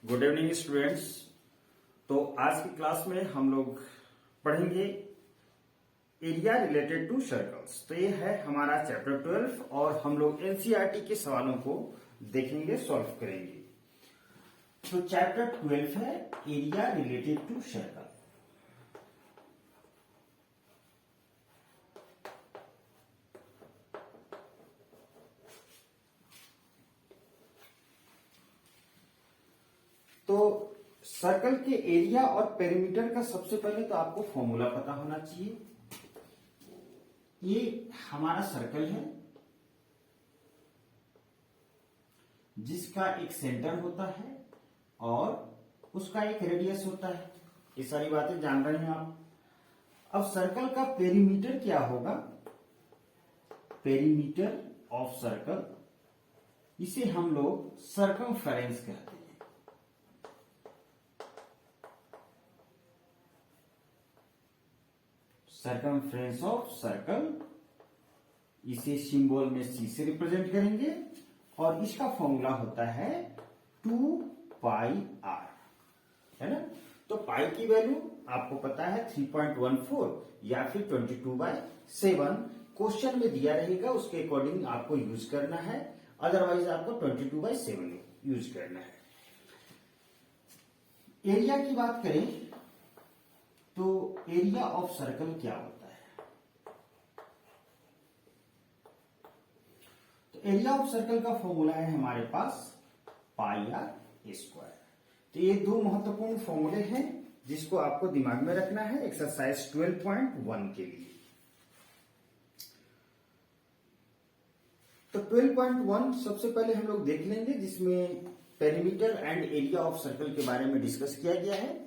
Good evening students. तो आज की क्लास में हम लोग पढ़ेंगे एरिया रिलेटेड टू सर्कल्स। तो ये है हमारा चैप्टर 12 और हम लोग एनसीईआरटी के सवालों को देखेंगे, सॉल्व करेंगे। तो चैप्टर 12 है एरिया रिलेटेड टू सर्कल। तो सर्कल के एरिया और पेरीमीटर का सबसे पहले तो आपको फॉर्मूला पता होना चाहिए। ये हमारा सर्कल है जिसका एक सेंटर होता है और उसका एक रेडियस होता है। ये सारी बातें जान रहे हैं आप। अब सर्कल का पेरीमीटर क्या होगा? पेरीमीटर ऑफ सर्कल, इसे हम लोग सर्कमफेरेंस कहते हैं। सर्कमफ्रेंस ऑफ सर्कल, इसे सिंबल में सी से रिप्रेजेंट करेंगे और इसका फॉर्मूला होता है 2πr, है ना। तो पाई की वैल्यू आपको पता है 3.14 या फिर 22/7 क्वेश्चन में दिया रहेगा, उसके अकॉर्डिंग आपको यूज करना है, अदरवाइज आपको 22/7 यूज करना है। एरिया की बात करें तो एरिया ऑफ सर्कल क्या होता है? तो एरिया ऑफ सर्कल का फॉर्मूला है हमारे पास πr²। तो ये दो महत्वपूर्ण फॉर्मूले हैं जिसको आपको दिमाग में रखना है एक्सरसाइज 12.1 के लिए। तो 12.1 सबसे पहले हम लोग देख लेंगे, जिसमें perimeter and area of circle के बारे में डिस्कस किया गया है।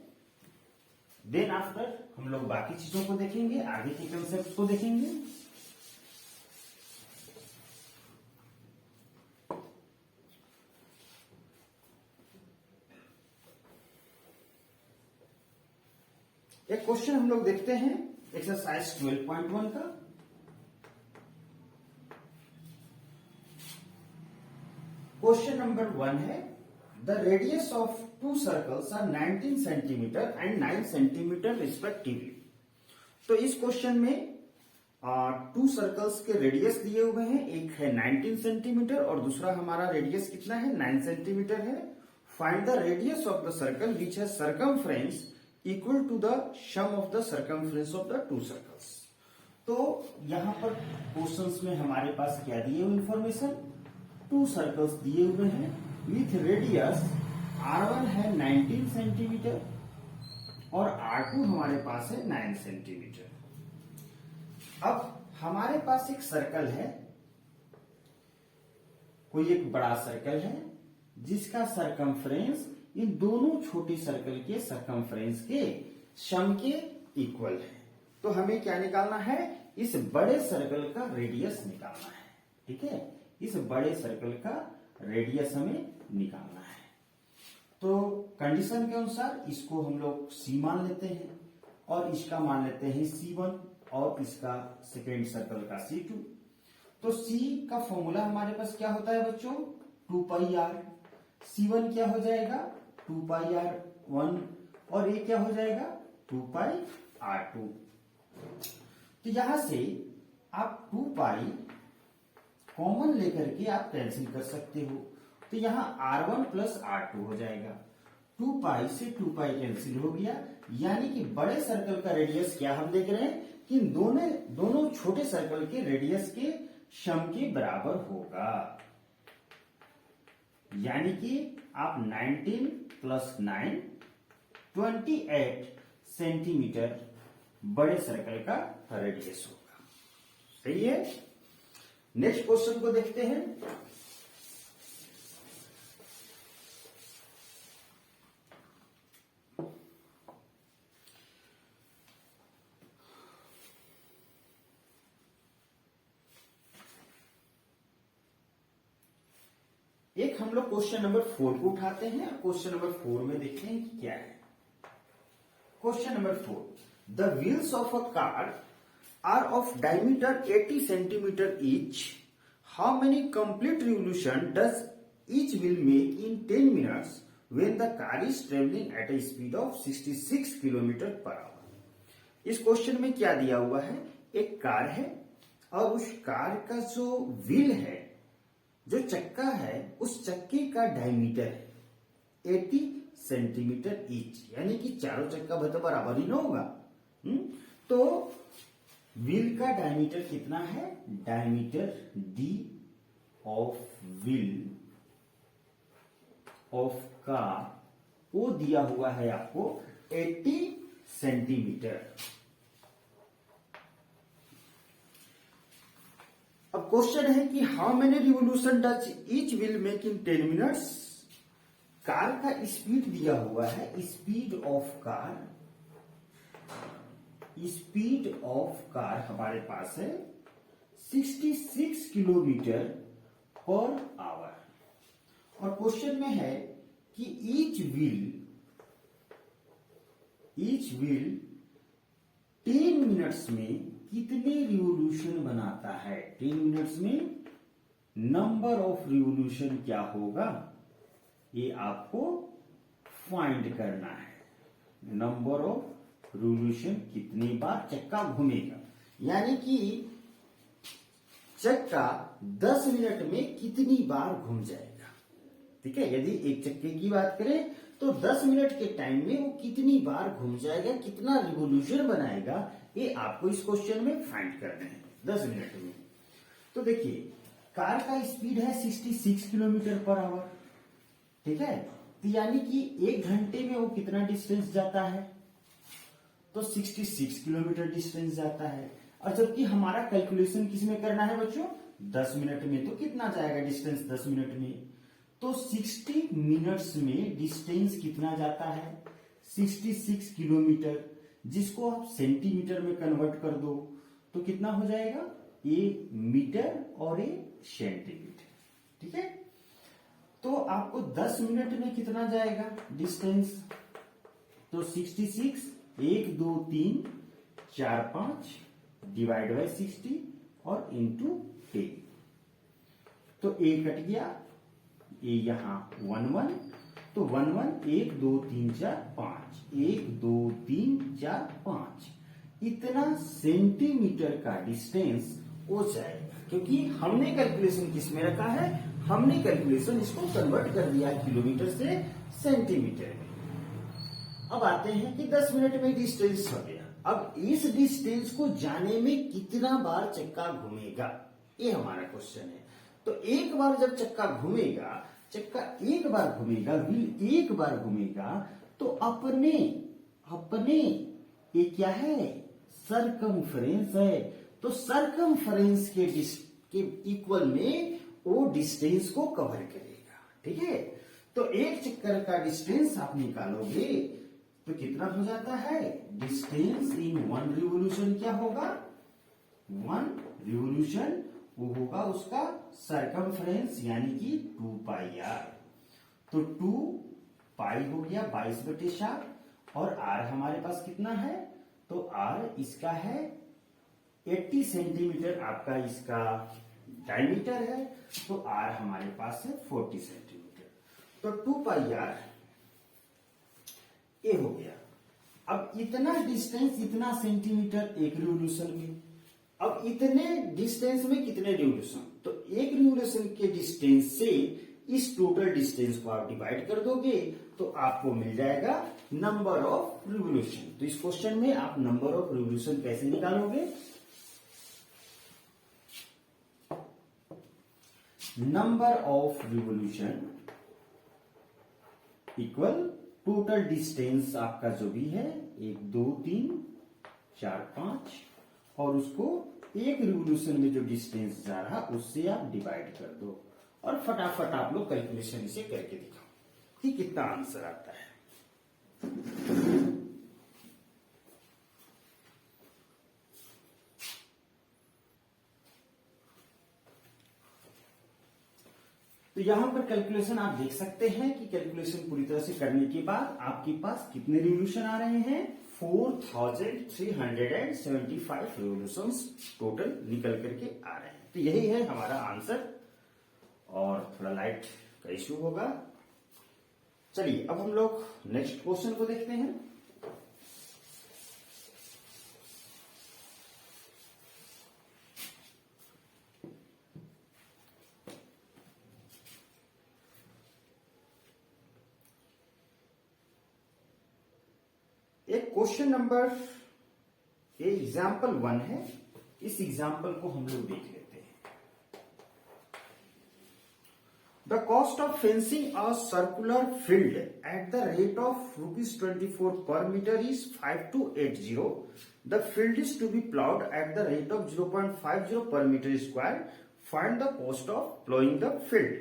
देन आफ्टर हम लोग बाकी चीजों को देखेंगे, आगे के कंसेप्ट को देखेंगे। एक क्वेश्चन हम लोग देखते हैं एक्सरसाइज 12.1 का। क्वेश्चन नंबर 1 है, the radius of two circles are 19 centimetre and 9 centimetre respectively. तो इस क्वेश्चन में टू सर्कल्स के रेडियस दिए हुए हैं, एक है 19 सेंटीमीटर और दूसरा हमारा रेडियस कितना है? 9 सेंटीमीटर है। Find the radius of the circle which has circumference equal to the sum of the circumference of the two circles. तो यहां पर क्वेश्चंस में हमारे पास क्या दिए हुए इंफॉर्मेशन? टू सर्कल्स दिए हुए हैं विथ रेडियस R1 है 19 सेंटीमीटर और R2 हमारे पास है 9 सेंटीमीटर। अब हमारे पास एक सर्कल है, कोई एक बड़ा सर्कल है जिसका सरकमफ्रेंस इन दोनों छोटे सर्कल के सरकमफ्रेंस के सम के इक्वल है। तो हमें क्या निकालना है? इस बड़े सर्कल का रेडियस निकालना है। ठीक है, इस बड़े सर्कल का रेडियस हमें निकालना है। तो कंडीशन के अनुसार इसको हम लोग C मान लेते हैं और इसका मान लेते हैं C1 और इसका सेकेंड सर्कल का C2। तो C का फॉर्मूला हमारे पास क्या होता है बच्चों? 2πr। C1 क्या हो जाएगा? 2πr1 और ये क्या हो जाएगा? 2πr2। तो यहां से आप 2π कॉमन लेकर के आप कैंसिल कर सकते हो। तो यहां R1 प्लस R2 हो जाएगा। 2π से 2π कैंसिल हो गया, यानी कि बड़े सर्कल का रेडियस क्या हम देख रहे हैं कि दोनों छोटे सर्कल के रेडियस के सम के बराबर होगा। यानी कि आप 19 प्लस 9 28 सेंटीमीटर बड़े सर्कल का रेडियस होगा। सही है। नेक्स्ट क्वेश्चन को देखते हैं। एक हम लोग क्वेश्चन नंबर 4 को उठाते हैं। क्वेश्चन नंबर 4 में देखते हैं कि क्या है। Question number 4, the wheels of a car are of diameter 80 centimetre each. How many complete revolution does each wheel make in 10 minutes when the car is traveling at a speed of 66 kilometre per hour. इस question में क्या दिया हुआ है, एक car है और उस कार का जो व्हील है, जो चक्का है, उस चक्के का डायमीटर है 80 सेंटीमीटर ईच, यानी कि चारों चक्का बराबर ही ना होगा। तो व्हील का डायमीटर कितना है, diameter D of wheel of car वो दिया हुआ है आपको 80 सेंटीमीटर। अब क्वेश्चन है कि how many revolution does each wheel make in 10 minutes. Car का स्पीड दिया हुआ है, स्पीड ऑफ कार हमारे पास है 66 किलोमीटर पर आवर। और क्वेश्चन में है कि ईच व्हील 10 मिनट्स में कितने रिवोल्यूशन बनाता है। 10 मिनट्स में नंबर ऑफ रिवोल्यूशन क्या होगा, ये आपको फाइंड करना है। नंबर ऑफ रिवोल्यूशन, कितनी बार चक्का घूमेगा, यानी कि चक्का 10 मिनट में कितनी बार घूम जाएगा। ठीक है, यदि एक चक्के की बात करें तो 10 मिनट के टाइम में वो कितनी बार घूम जाएगा, कितना रिवोल्यूशन बनाएगा, ये आपको इस क्वेश्चन में फाइंड करना है 10 मिनट में। तो देखिए, कार का स्पीड है 66 किलोमीटर पर आवर। ठीक है, तो यानी कि 1 घंटे में वो कितना डिस्टेंस जाता है, तो 66 किलोमीटर डिस्टेंस जाता है। और जबकि हमारा कैलकुलेशन किसमें करना है बच्चों, 10 मिनट में, तो कितना जाएगा डिस्टेंस 10 मिनट में, तो 60 मिनट्स में डिस्टेंस कितना जाता है, 66 किलोमीटर, जिसको आप सेंटीमीटर में कन्वर्ट कर दो तो कितना हो जाएगा, ये मीटर और ये सेंटीमीटर। ठीक है, तो आपको 10 मिनट में कितना जाएगा डिस्टेंस, तो 66, 1 2 3 4 5 डिवाइड बाय 60 और इंटू 10, तो ए कट गया, ये यहां 1 1, तो 1 1 1 2 3 4 5, 1 2 3 4 5, इतना सेंटीमीटर का डिस्टेंस हो जाएगा। क्योंकि हमने कैलकुलेशन किस में रखा है, हमने कैलकुलेशन इसको कन्वर्ट कर दिया किलोमीटर से सेंटीमीटर में। अब आते हैं कि 10 मिनट में डिस्टेंस हो गया, अब इस डिस्टेंस को जाने में कितना बार चक्का घूमेगा, ये हमारा क्वेश्चन है। तो एक बार जब चक्का घूमेगा, चक्का एक बार घूमेगा, व्हील एक बार घूमेगा, तो अपने ये क्या है, सरकमफ्रेंस है, तो सरकमफ्रेंस के इक्वल में वो डिस्टेंस को कवर करेगा। ठीक है, तो एक चक्कर का डिस्टेंस आप निकालोगे तो कितना हो जाता है, डिस्टेंस इन 1 रिवोल्यूशन क्या होगा, 1 रिवोल्यूशन वो होगा उसका सरकमफ्रेंस, यानी कि 2 पाई आर। तो 2 पाई हो गया 22/7, और आर हमारे पास कितना है, तो आर इसका है 80 सेंटीमीटर, आपका इसका डायमीटर है, तो आर हमारे पास है 40 सेंटीमीटर, तो 2 पाई आर ये हो गया। अब इतना डिस्टेंस, इतना सेंटीमीटर एक रिवोल्यूशन में, अब इतने डिस्टेंस में कितने रिवोल्यूशन, तो एक रिवोल्यूशन के डिस्टेंस से इस टोटल डिस्टेंस को आप डिवाइड कर दोगे तो आपको मिल जाएगा नंबर ऑफ रिवोल्यूशन। तो इस क्वेश्चन में आप नंबर ऑफ रिवोल्यूशन कैसे निकालोगे, number of revolution equal total distance आपका जो भी है 1 2 3 4 5, और उसको एक रिवोल्यूशन में जो डिस्टेंस जा रहा उससे आप डिवाइड कर दो, और फटाफट आप लोग कैलकुलेशन इसे करके दिखाओ कि कितना आंसर आता है। तो यहां पर कैलकुलेशन आप देख सकते हैं कि कैलकुलेशन पूरी तरह से करने के बाद आपके पास कितने रिवोल्यूशन आ रहे हैं, 4375 रिवोल्यूशंस टोटल निकल करके आ रहे हैं। तो यही है हमारा आंसर, और थोड़ा लाइट का इश्यू होगा। चलिए अब हम लोग नेक्स्ट क्वेश्चन को देखते हैं। एक क्वेश्चन नंबर एग्जाम्पल 1 है, इस एग्जाम्पल को हम लोग देख लेते हैं। The cost of fencing a circular field at the rate of ₹24 per meter is 5280. The field is to be plowed at the rate of 0.50 per meter square. Find the cost of plowing the field.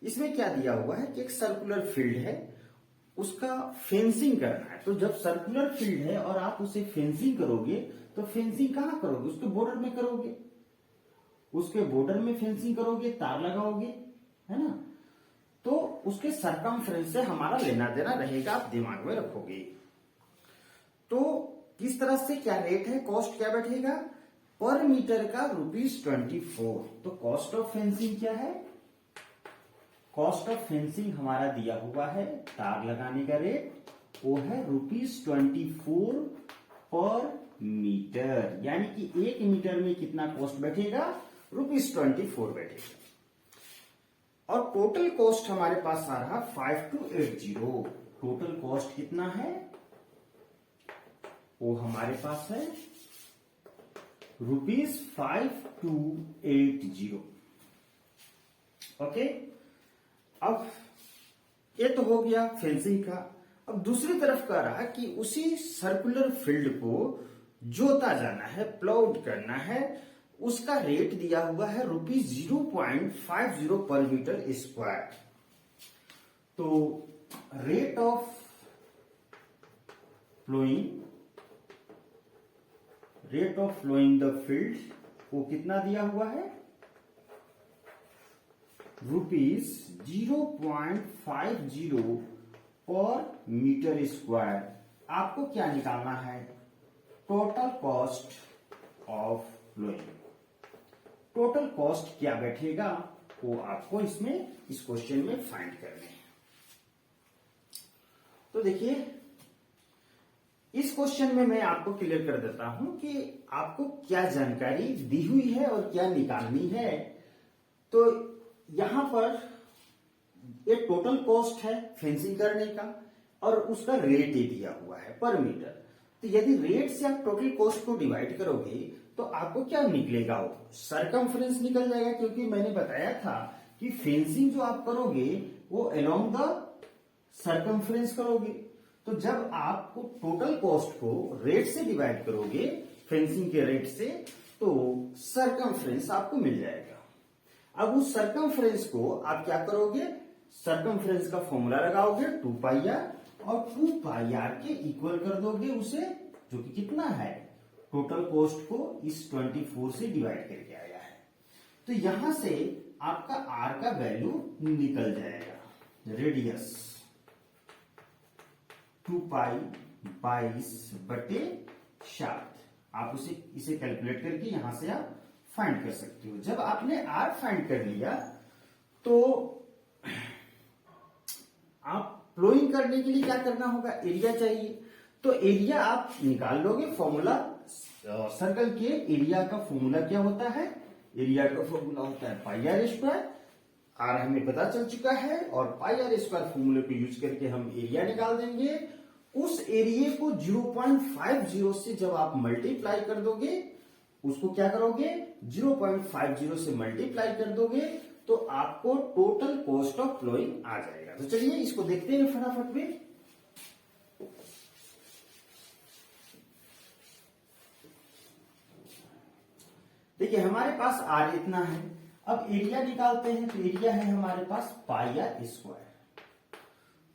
इसमें क्या दिया हुआ है कि एक circular field है, उसका fencing करना है। तो जब सर्कुलर फील्ड है और आप उसे फेंसिंग करोगे तो फेंसिंग कहां करोगे? उसके बॉर्डर में करोगे, उसके बॉर्डर में फेंसिंग करोगे, तार लगाओगे, है ना। तो उसके सरकमफ्रेंस से हमारा लेना देना रहेगा, आप दिमाग में रखोगे। तो किस तरह से क्या रेट है, कॉस्ट क्या बैठेगा पर मीटर का ₹24। तो कॉस्ट ऑफ फेंसिंग क्या है? कॉस्ट ऑफ फेंसिंग हमारा दिया हुआ है, तार लगाने का रेट वो है ₹24 पर मीटर, यानी कि 1 मीटर में कितना कॉस्ट बैठेगा? ₹24 बैठेगा। और टोटल कॉस्ट हमारे पास आ रहा 5280। टोटल कॉस्ट कितना है? वो हमारे पास है ₹5280। ओके, अब ये तो हो गया फेंसिंग का। अब दूसरी तरफ कह रहा कि उसी सर्कुलर फील्ड को जोता जाना है, प्लाउड करना है, उसका रेट दिया हुआ है ₹0.50 पर मीटर स्क्वायर। तो rate of flowing the field को कितना दिया हुआ है? ₹0.50 पर मीटर स्क्वायर। आपको क्या निकालना है? Total cost of flowing. Total cost क्या बैठेगा वो आपको इसमें इस क्वेश्चन में फाइंड करना है। तो देखिए इस क्वेश्चन में मैं आपको क्लियर कर देता हूं कि आपको क्या जानकारी दी हुई है और क्या निकालनी है। तो यहां पर एक टोटल कॉस्ट है फेंसिंग करने का और उसका रेट ही दिया हुआ है पर मीटर। तो यदि रेट से आप टोटल कॉस्ट को डिवाइड करोगे तो आपको क्या निकलेगा? वो सरकमफ्रेंस निकल जाएगा, क्योंकि मैंने बताया था कि फेंसिंग जो आप करोगे वो अलोंग द सरकमफ्रेंस करोगे। तो जब आपको टोटल कॉस्ट को रेट से डिवाइड करोगे, फेंसिंग के रेट से, तो सरकमफ्रेंस आपको मिल जाएगा। अब उस सरकमफ्रेंस को आप क्या करोगे? सरकमफ्रेंस का फॉर्मूला लगाओगे 2πr और 2πr के इक्वल कर दोगे उसे, जो कि कितना है? टोटल कॉस्ट को इस 24 से डिवाइड करके आया है। तो यहां से आपका r का वैल्यू निकल जाएगा। रेडियस 2π/22। आप इसे कैलकुलेट करके यहां से आप फाइंड कर सकते हो। जब आपने r फाइंड कर लिया तो आप फ्लोइंग करने के लिए क्या करना होगा? एरिया चाहिए। तो एरिया आप निकाल लोगे, फॉर्मूला सर्कल के एरिया का फॉर्मूला क्या होता है? एरिया का फॉर्मूला होता है πr²। r हमें पता चल चुका है और πr² फॉर्मूले को यूज करके हम एरिया निकाल देंगे। उस एरिया को 0.50 से जब आप मल्टीप्लाई कर दोगे, उसको क्या करोगे? 0.50 से मल्टीप्लाई कर दोगे तो आपको टोटल कॉस्ट ऑफ फ्लोइंग आ जाएगा। तो चलिए इसको देखते हैं फटाफट में। देखिए हमारे पास r इतना है। अब एरिया निकालते हैं तो एरिया है हमारे पास πr²।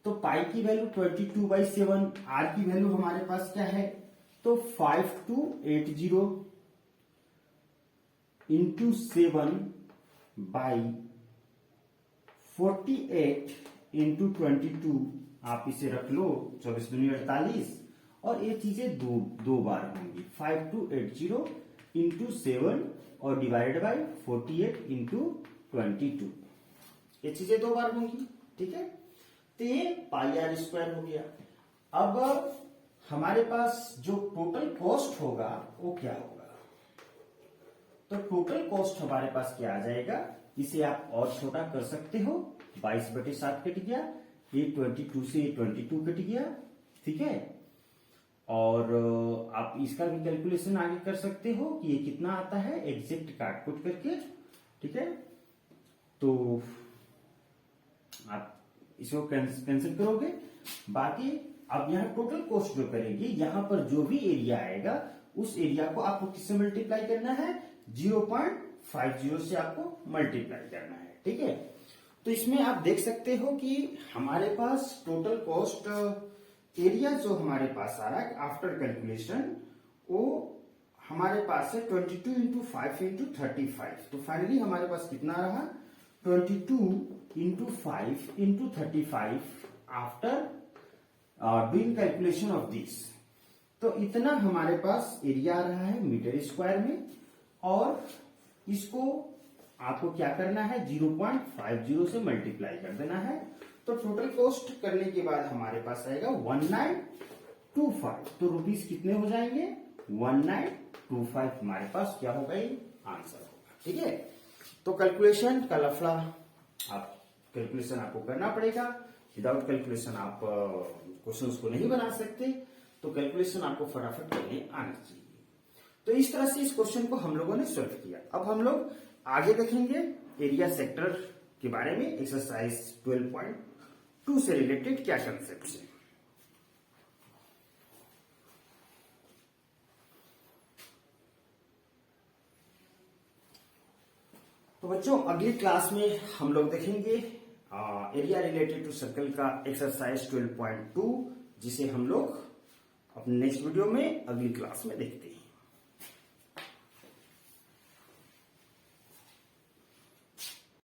तो पाई की वैल्यू 22/7, r की वैल्यू हमारे पास क्या है? तो 5280 इंटू 7/48 इंटू 22। आप इसे रख लो, 24 दूनी 48, और ये चीजें दो बार होंगी। 5280 इंटू 7 और डिवाइडेड बाई 48 इंटू 22, ये चीजें दो बार होंगी। ठीक है, तो ये पाई आर स्क्वायर हो गया। अब हमारे पास जो टोटल कॉस्ट होगा वो क्या होगा, तो टोटल कॉस्ट हमारे पास क्या आ जाएगा, इसे आप और छोटा कर सकते हो, 22/7 कट गया, ये 22 से 22 कट गया, ठीक है। और आप इसका भी कैलकुलेशन आगे कर सकते हो कि ये कितना आता है एग्जैक्ट काट कुट करके, ठीक है। तो आप इसको कैंसिल करोगे, बाकी अब यहाँ टोटल कॉस्ट जो करेंगे, यहां पर जो भी एरिया आएगा उस एरिया को आपको किससे मल्टीप्लाई करना है, 0.50 से आपको मल्टीप्लाई करना है, ठीक है। तो इसमें आप देख सकते हो कि हमारे पास टोटल कॉस्ट एरिया जो हमारे पास आ रहा है आफ्टर कैलकुलेशन, वो हमारे पास है 22 इंटू 5 इंटू 35। तो फाइनली हमारे पास कितना रहा, 22 into 5 into 35 after doing calculation of this. तो इतना हमारे पास एरिया आ रहा है मीटर स्क्वायर में, और इसको आपको क्या करना है 0.50 से मल्टीप्लाई कर देना है। तो टोटल कॉस्ट करने के बाद हमारे पास आएगा 1925। तो रुपीस कितने हो जाएंगे 1925, हमारे पास क्या होगा ये आंसर होगा, ठीक है। तो कैलकुलेशन का लफड़ा आप कैलकुलेशन आपको करना पड़ेगा, विदाउट कैलकुलेशन आप क्वेश्चंस को नहीं बना सकते। तो कैलकुलेशन आपको फटाफट करने आना चाहिए। तो इस तरह से इस क्वेश्चन को हम लोगों ने सॉल्व किया। अब हम लोग आगे देखेंगे एरिया सेक्टर के बारे में, एक्सरसाइज 12.2 से रिलेटेड क्या कंसेप्ट है। तो बच्चों अगली क्लास में हम लोग देखेंगे एरिया रिलेटेड टू सर्कल का एक्सरसाइज 12.2, जिसे हम लोग अपने नेक्स्ट वीडियो में अगली क्लास में देखते हैं।